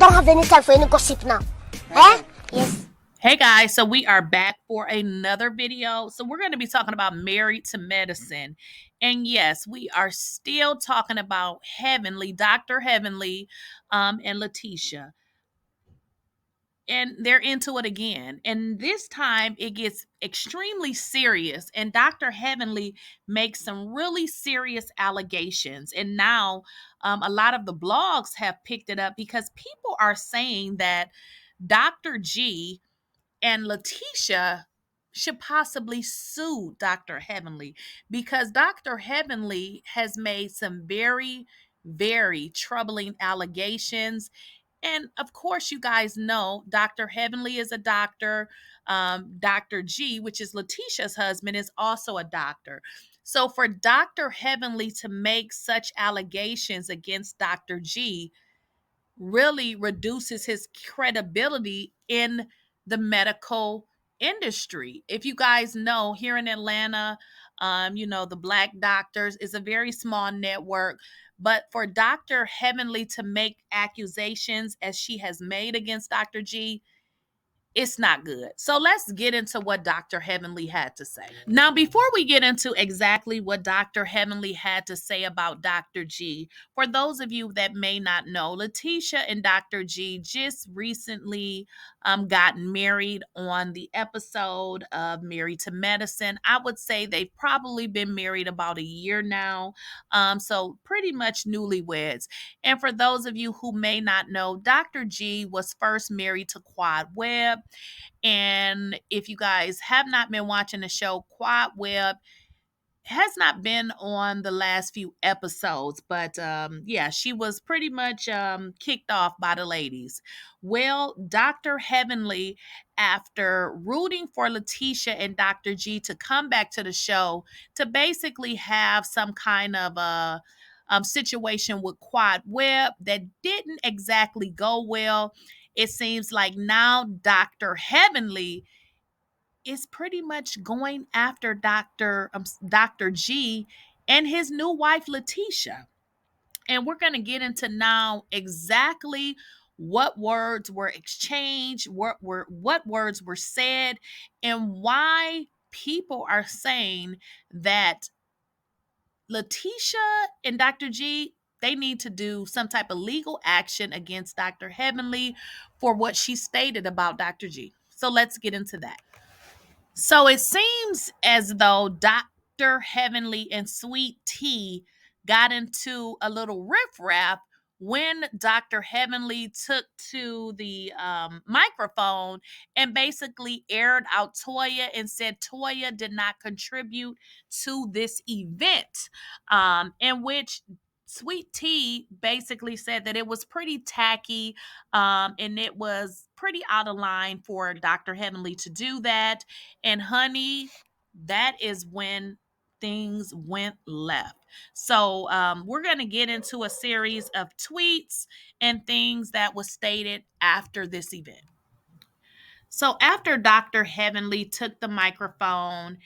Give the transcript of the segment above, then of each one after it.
don't have any time for any gossip now. Eh? Yes. Hey guys, so we are back for another video. So we're going to be talking about Married to Medicine. And yes, we are still talking about Heavenly, Dr. Heavenly, and Lateasha. And they're into it again. And this time it gets extremely serious. And Dr. Heavenly makes some really serious allegations. And now a lot of the blogs have picked it up because people are saying that Dr. G and Lateasha should possibly sue Dr. Heavenly because Dr. Heavenly has made some very, very troubling allegations. And of course, you guys know Dr. Heavenly is a doctor. Dr. G, which is Lateasha's husband, is also a doctor. So for Dr. Heavenly to make such allegations against Dr. G, really reduces his credibility in the medical industry. If you guys know, here in Atlanta, the Black Doctors is a very small network. But for Dr. Heavenly to make accusations as she has made against Dr. G, it's not good. So let's get into what Dr. Heavenly had to say. Now, before we get into exactly what Dr. Heavenly had to say about Dr. G, for those of you that may not know, Lateasha and Dr. G just recently got married on the episode of Married to Medicine. I would say they've probably been married about a year now. So pretty much newlyweds. And for those of you who may not know, Dr. G was first married to Quadwebb. And if you guys have not been watching the show, Quadwebb has not been on the last few episodes, but yeah, she was pretty much kicked off by the ladies. Well, Dr. Heavenly, after rooting for Lateasha and Dr. G to come back to the show to basically have some kind of a situation with Quadwebb that didn't exactly go well, it seems like now Dr. Heavenly is pretty much going after Dr. G and his new wife Lateasha. And we're going to get into now exactly what words were exchanged, what words were said, and why people are saying that Lateasha and Dr. G, they need to do some type of legal action against Dr. Heavenly for what she stated about Dr. G. So let's get into that. So it seems as though Dr. Heavenly and Sweet Tea got into a little riffraff when Dr. Heavenly took to the microphone and basically aired out Toya and said Toya did not contribute to this event, in which Sweet Tea basically said that it was pretty tacky, and it was pretty out of line for Dr. Heavenly to do that. And honey, that is when things went left. So we're going to get into a series of tweets and things that was stated after this event. So after Dr. Heavenly took the microphone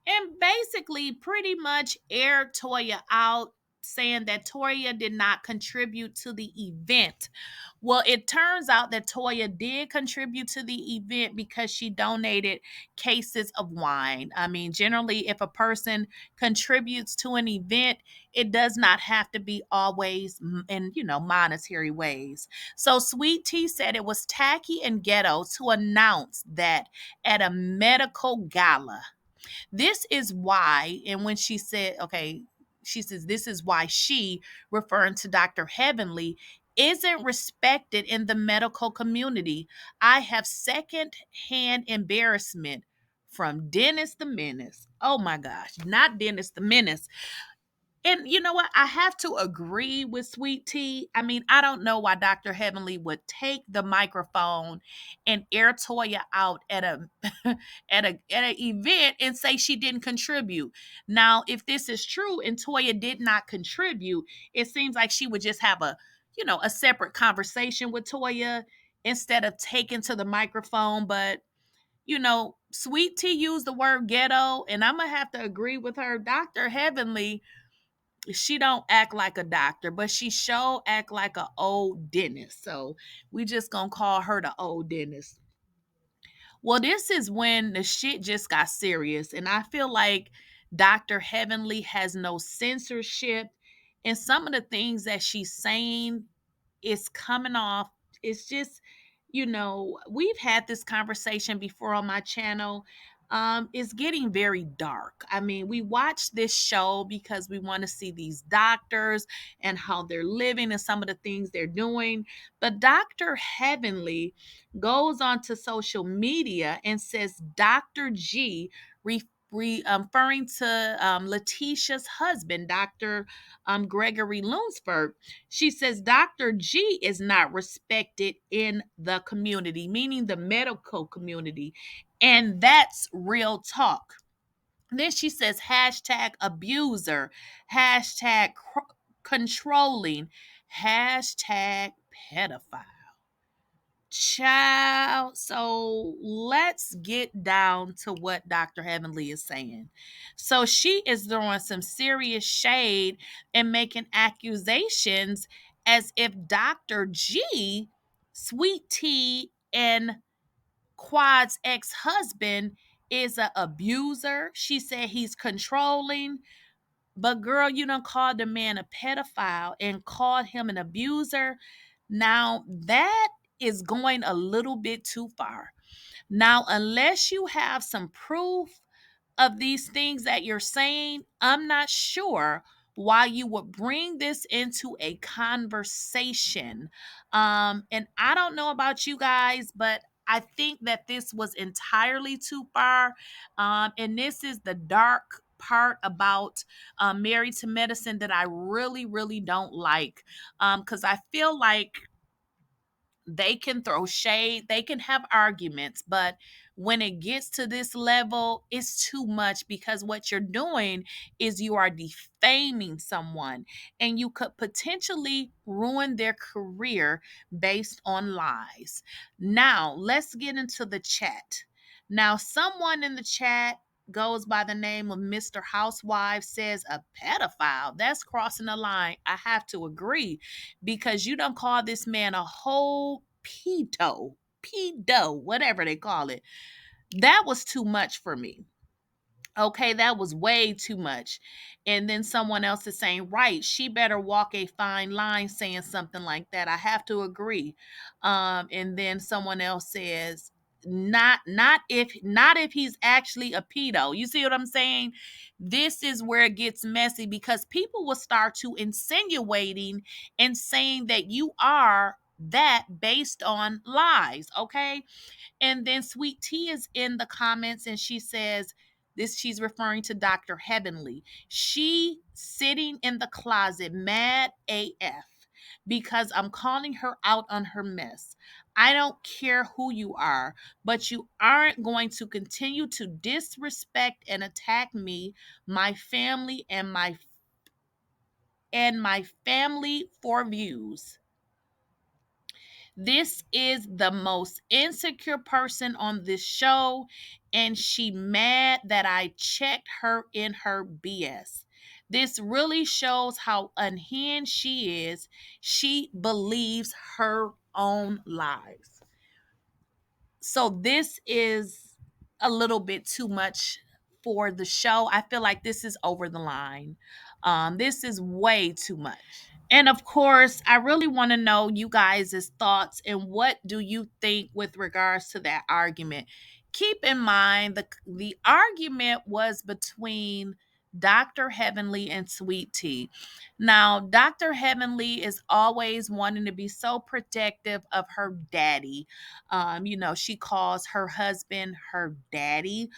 and basically pretty much aired Toya out, saying that Toya did not contribute to the event. Well, it turns out that Toya did contribute to the event because she donated cases of wine. I mean, generally, if a person contributes to an event, it does not have to be always in, monetary ways. So Sweet Tea said it was tacky and ghetto to announce that at a medical gala. This is why, and when she said, okay, she says, this is why she, referring to Dr. Heavenly, isn't respected in the medical community. I have second-hand embarrassment from Dennis the Menace. Oh my gosh, not Dennis the Menace. And you know what? I have to agree with Sweet Tea. I mean, I don't know why Dr. Heavenly would take the microphone and air Toya out at a at an event and say she didn't contribute. Now, if this is true and Toya did not contribute, it seems like she would just have a separate conversation with Toya instead of taking to the microphone. But Sweet Tea used the word ghetto, and I'm gonna have to agree with her. Dr. Heavenly she don't act like a doctor, but she sure act like a old dentist. So we just gonna call her the old dentist. Well, this is when the shit just got serious, and I feel like Dr. Heavenly has no censorship, and some of the things that she's saying is coming off. It's just, we've had this conversation before on my channel. It's getting very dark. I mean, we watch this show because we want to see these doctors and how they're living and some of the things they're doing. But Dr. Heavenly goes onto social media and says Dr. G, referring to Lateasha's husband, Dr. Gregory Lunsford. She says Dr. G is not respected in the community, meaning the medical community. And that's real talk. Then she says hashtag abuser, hashtag controlling, hashtag pedophile. Child. So let's get down to what Dr. Heavenly is saying. So she is throwing some serious shade and making accusations as if Dr. G, Sweet Tea, and Quad's ex-husband is an abuser. She said he's controlling. But girl, you done called the man a pedophile and called him an abuser. Now that is going a little bit too far. Now, unless you have some proof of these things that you're saying, I'm not sure why you would bring this into a conversation. And I don't know about you guys, but I think that this was entirely too far. And this is the dark part about Married to Medicine that I really, really don't like. Because I feel like they can throw shade, they can have arguments, but when it gets to this level, it's too much because what you're doing is you are defaming someone and you could potentially ruin their career based on lies. Now, let's get into the chat. Now, someone in the chat goes by the name of Mr. Housewife says a pedophile. That's crossing the line. I have to agree because you don't call this man a whole pedo, whatever they call it. That was too much for me. Okay, that was way too much. And then someone else is saying, right, she better walk a fine line saying something like that. I have to agree. And then someone else says, not if he's actually a pedo. You see what I'm saying? This is where it gets messy because people will start to insinuating and saying that you are that based on lies. Okay. And then Sweet Tea is in the comments and she says, this she's referring to Dr. Heavenly. She sitting in the closet mad AF because I'm calling her out on her mess. I don't care who you are, but you aren't going to continue to disrespect and attack me, my family, and my family for views. This is the most insecure person on this show, and she mad that I checked her in her BS. This really shows how unhinged she is. She believes her own lies. So this is a little bit too much for the show. I feel like this is over the line. This is way too much. And of course, I really want to know you guys' thoughts and what do you think with regards to that argument. Keep in mind the argument was between Dr. Heavenly and Sweet Tea. Now, Dr. Heavenly is always wanting to be so protective of her daddy. She calls her husband her daddy,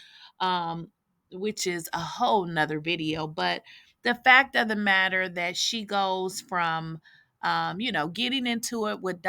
which is a whole nother video. But the fact of the matter that she goes from getting into it with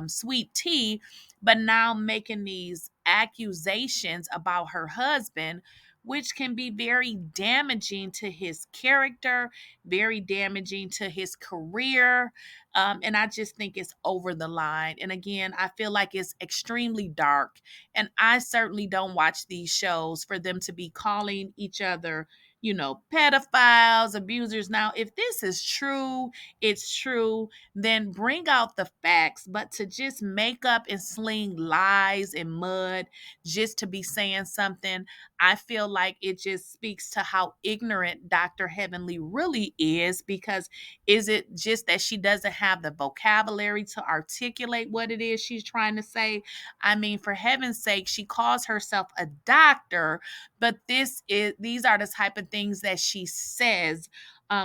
Sweet Tea, but now making these accusations about her husband, which can be very damaging to his character, very damaging to his career. And I just think it's over the line. And again, I feel like it's extremely dark. And I certainly don't watch these shows for them to be calling each other pedophiles, abusers. Now, if this is true, it's true, then bring out the facts. But to just make up and sling lies and mud just to be saying something, I feel like it just speaks to how ignorant Dr. Heavenly really is. Because is it just that she doesn't have the vocabulary to articulate what it is she's trying to say? I mean, for heaven's sake, she calls herself a doctor, but these are the type of things that she says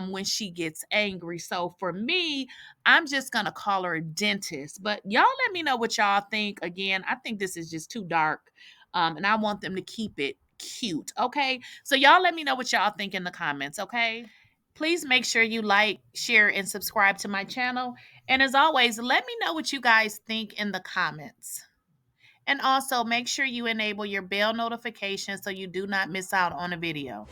when she gets angry. So for me, I'm just gonna call her a dentist. But y'all let me know what y'all think. Again, I think this is just too dark. And I want them to keep it cute. Okay. So y'all let me know what y'all think in the comments. Okay. Please make sure you like, share, and subscribe to my channel. And as always, let me know what you guys think in the comments. And also make sure you enable your bell notifications so you do not miss out on a video.